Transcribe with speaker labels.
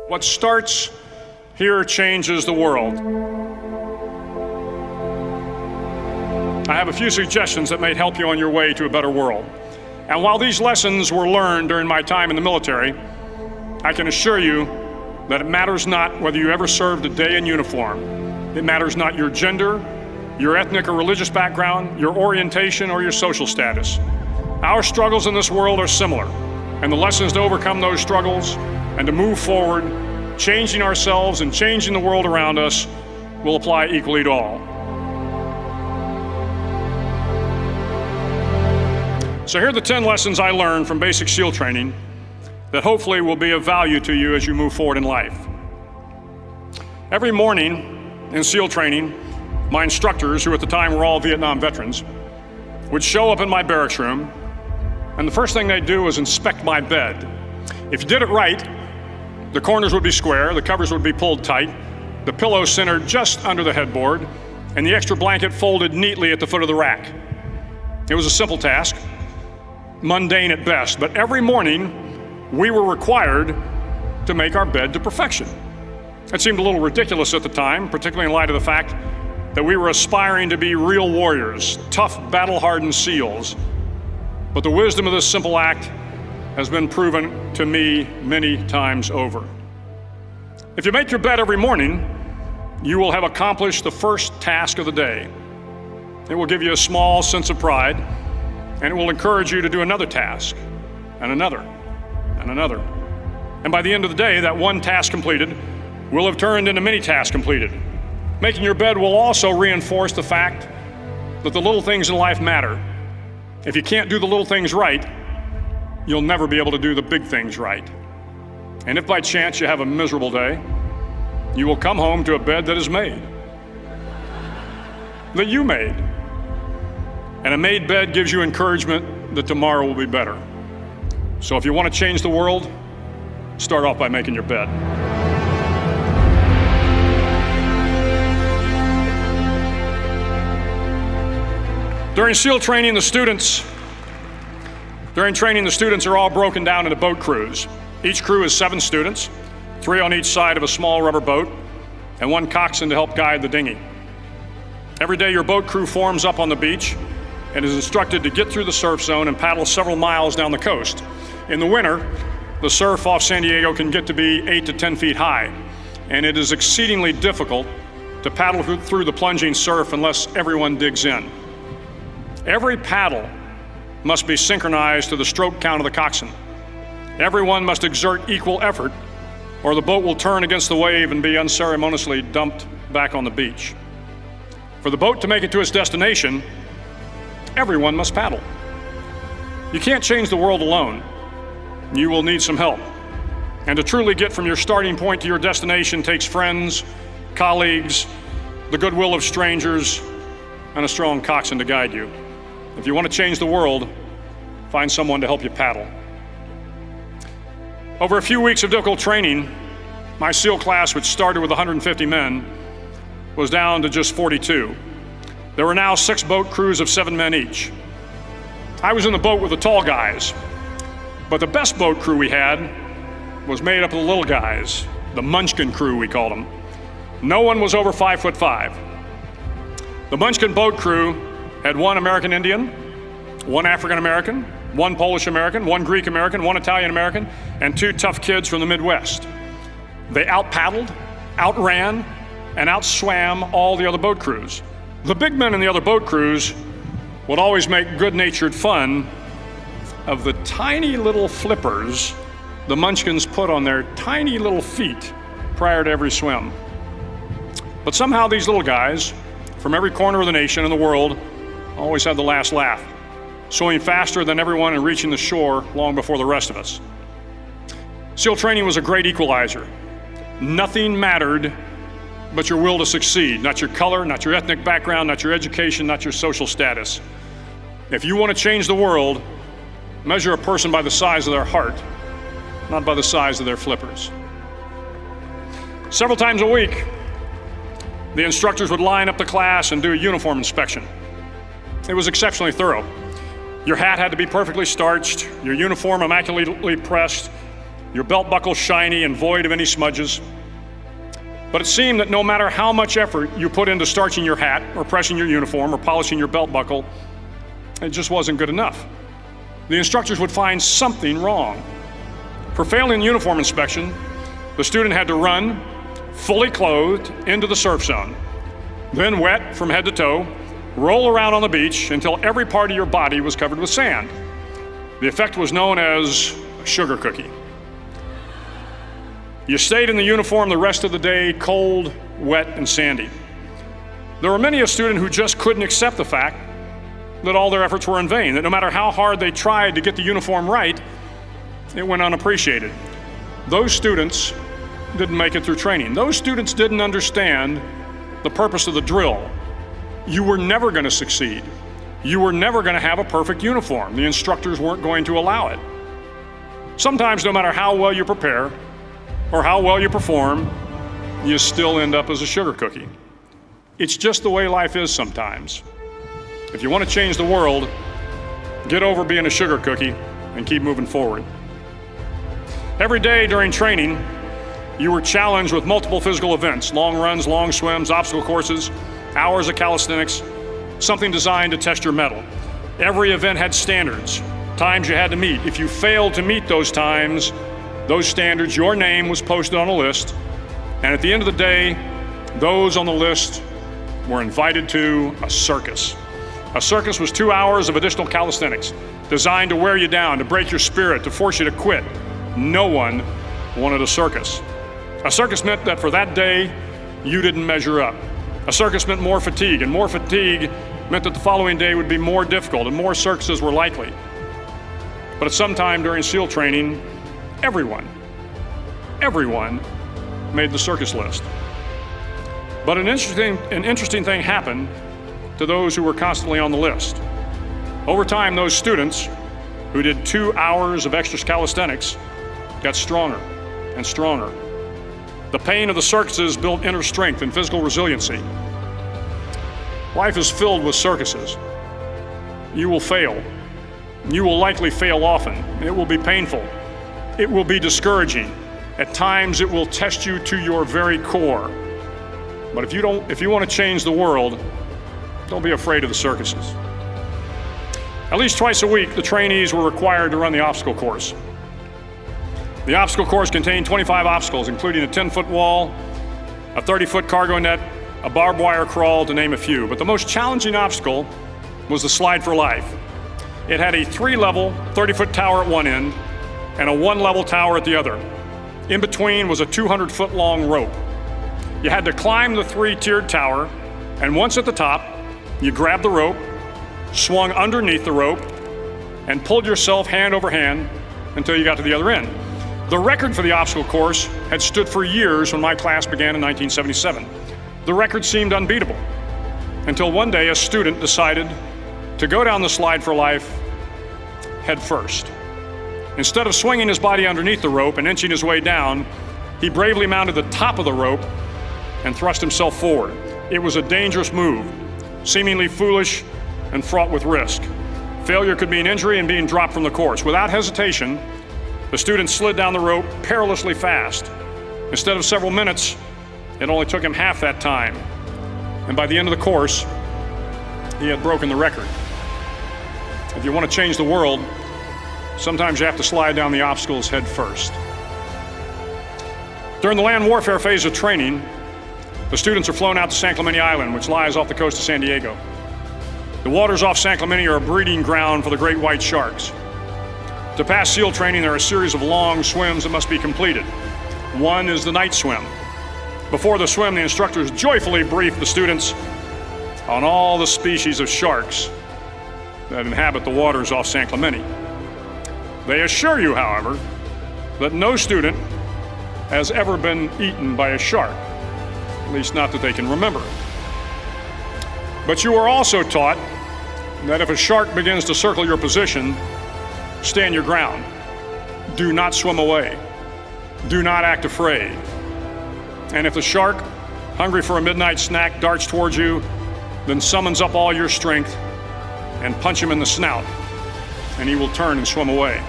Speaker 1: What starts here changes the world. I have a few suggestions that may help you on your way to a better world. And while these lessons were learned during my time in the military, I can assure you that it matters not whether you ever served a day in uniform. It matters not your gender, your ethnic or religious background, your orientation, or your social status. Our struggles in this world are similar, and the lessons to overcome those struggles and to move forward, changing ourselves and changing the world around us, will apply equally to all. So here are the 10 lessons I learned from basic SEAL training that hopefully will be of value to you as you move forward in life. Every morning in SEAL training, my instructors, who at the time were all Vietnam veterans, would show up in my barracks room, and the first thing they'd do was inspect my bed. If you did it right, the corners would be square, the covers would be pulled tight, the pillow centered just under the headboard, and the extra blanket folded neatly at the foot of the rack. It was a simple task, mundane at best, but every morning we were required to make our bed to perfection. It seemed a little ridiculous at the time, particularly in light of the fact that we were aspiring to be real warriors, tough, battle-hardened SEALs. But the wisdom of this simple act has been proven to me many times over. If you make your bed every morning, you will have accomplished the first task of the day. It will give you a small sense of pride, and it will encourage you to do another task, and another, and another. And by the end of the day, that one task completed will have turned into many tasks completed. Making your bed will also reinforce the fact that the little things in life matter. If you can't do the little things right, you'll never be able to do the big things right. And if by chance you have a miserable day, you will come home to a bed that is made, that you made. And a made bed gives you encouragement that tomorrow will be better. So if you want to change the world, start off by making your bed. During SEAL training, the students are all broken down into boat crews. Each crew is 7 students, 3 on each side of a small rubber boat, and 1 coxswain to help guide the dinghy. Every day your boat crew forms up on the beach and is instructed to get through the surf zone and paddle several miles down the coast. In the winter, the surf off San Diego can get to be 8 to 10 feet high, and it is exceedingly difficult to paddle through the plunging surf unless everyone digs in. Every paddle must be synchronized to the stroke count of the coxswain. Everyone must exert equal effort, or the boat will turn against the wave and be unceremoniously dumped back on the beach. For the boat to make it to its destination, everyone must paddle. You can't change the world alone. You will need some help. And to truly get from your starting point to your destination takes friends, colleagues, the goodwill of strangers, and a strong coxswain to guide you. If you want to change the world, find someone to help you paddle. Over a few weeks of difficult training, my SEAL class, which started with 150 men, was down to just 42. There were now 6 boat crews of 7 men each. I was in the boat with the tall guys, but the best boat crew we had was made up of the little guys, the Munchkin crew, we called them. No one was over 5'5". The Munchkin boat crew had 1 American Indian, 1 African American, 1 Polish American, 1 Greek American, 1 Italian American, and 2 tough kids from the Midwest. They out-paddled, outran, and outswam all the other boat crews. The big men in the other boat crews would always make good-natured fun of the tiny little flippers the Munchkins put on their tiny little feet prior to every swim. But somehow these little guys from every corner of the nation and the world always had the last laugh, swimming faster than everyone and reaching the shore long before the rest of us. SEAL training was a great equalizer. Nothing mattered but your will to succeed, not your color, not your ethnic background, not your education, not your social status. If you want to change the world, measure a person by the size of their heart, not by the size of their flippers. Several times a week, the instructors would line up the class and do a uniform inspection. It was exceptionally thorough. Your hat had to be perfectly starched, your uniform immaculately pressed, your belt buckle shiny and void of any smudges. But it seemed that no matter how much effort you put into starching your hat or pressing your uniform or polishing your belt buckle, it just wasn't good enough. The instructors would find something wrong. For failing the uniform inspection, the student had to run, fully clothed, into the surf zone, then wet from head to toe, roll around on the beach until every part of your body was covered with sand. The effect was known as a sugar cookie. You stayed in the uniform the rest of the day, cold, wet, and sandy. There were many a student who just couldn't accept the fact that all their efforts were in vain, that no matter how hard they tried to get the uniform right, it went unappreciated. Those students didn't make it through training. Those students didn't understand the purpose of the drill. You were never going to succeed. You were never going to have a perfect uniform. The instructors weren't going to allow it. Sometimes, no matter how well you prepare or how well you perform, you still end up as a sugar cookie. It's just the way life is sometimes. If you want to change the world, get over being a sugar cookie and keep moving forward. Every day during training, you were challenged with multiple physical events: long runs, long swims, obstacle courses, hours of calisthenics, something designed to test your mettle. Every event had standards, times you had to meet. If you failed to meet those times, those standards, your name was posted on a list, and at the end of the day, those on the list were invited to a circus. A circus was 2 hours of additional calisthenics, designed to wear you down, to break your spirit, to force you to quit. No one wanted a circus. A circus meant that for that day, you didn't measure up. A circus meant more fatigue, and more fatigue meant that the following day would be more difficult and more circuses were likely. But at some time during SEAL training, everyone made the circus list. But an interesting thing happened to those who were constantly on the list. Over time, those students who did 2 hours of extra calisthenics got stronger and stronger. The pain of the circuses built inner strength and physical resiliency. Life is filled with circuses. You will fail. You will likely fail often. It will be painful. It will be discouraging. At times, it will test you to your very core. But if you want to change the world, don't be afraid of the circuses. At least twice a week, the trainees were required to run the obstacle course. The obstacle course contained 25 obstacles, including a 10-foot wall, a 30-foot cargo net, a barbed wire crawl, to name a few. But the most challenging obstacle was the slide for life. It had a 3-level, 30-foot tower at one end and a 1-level tower at the other. In between was a 200-foot long rope. You had to climb the 3-tiered tower, and once at the top, you grabbed the rope, swung underneath the rope, and pulled yourself hand over hand until you got to the other end. The record for the obstacle course had stood for years when my class began in 1977. The record seemed unbeatable until one day a student decided to go down the slide for life head first. Instead of swinging his body underneath the rope and inching his way down, he bravely mounted the top of the rope and thrust himself forward. It was a dangerous move, seemingly foolish and fraught with risk. Failure could mean injury and being dropped from the course. Without hesitation, the student slid down the rope perilously fast. Instead of several minutes, it only took him half that time. And by the end of the course, he had broken the record. If you want to change the world, sometimes you have to slide down the obstacles head first. During the land warfare phase of training, the students are flown out to San Clemente Island, which lies off the coast of San Diego. The waters off San Clemente are a breeding ground for the great white sharks. To pass SEAL training, there are a series of long swims that must be completed. One is the night swim. Before the swim, the instructors joyfully brief the students on all the species of sharks that inhabit the waters off San Clemente. They assure you, however, that no student has ever been eaten by a shark, at least not that they can remember. But you are also taught that if a shark begins to circle your position, stand your ground. Do not swim away. Do not act afraid. And if the shark, hungry for a midnight snack, darts towards you, then summons up all your strength and punch him in the snout, and he will turn and swim away.